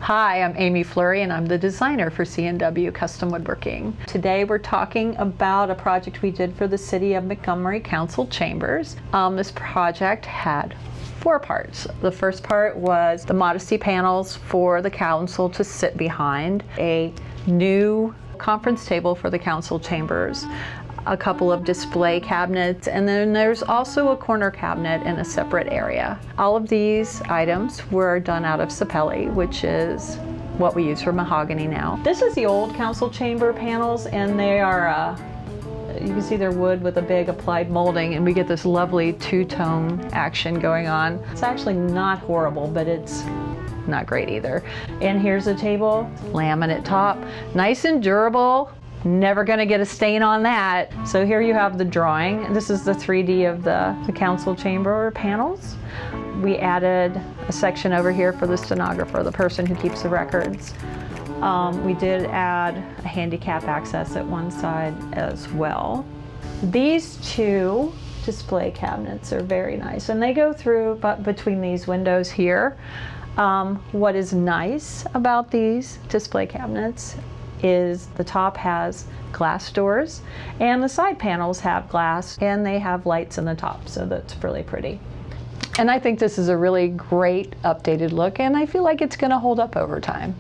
Hi, I'm Amy Fleury and I'm the designer for C&W Custom Woodworking. Today we're talking about a project we did for the City of Montgomery Council Chambers. This project had 4 parts. The first part was the modesty panels for the council to sit behind, a new conference table for the council chambers, a couple of display cabinets, and then there's also a corner cabinet in a separate area. All of these items were done out of sapelli, which is what we use for mahogany now. This is the old council chamber panels, and they are, you can see they're wood with a big applied molding, and we get this lovely two-tone action going on. It's actually not horrible, but it's not great either. And here's a table, laminate top, nice and durable. Never gonna get a stain on that. So here you have the drawing. This is the 3D of the council chamber panels. We added a section over here for the stenographer, the person who keeps the records. We did add a handicap access at one side as well. These 2 display cabinets are very nice, and they go through between these windows here. What is nice about these display cabinets is the top has glass doors and the side panels have glass, and they have lights in the top, so that's really pretty. And I think this is a really great updated look, and I feel like it's going to hold up over time.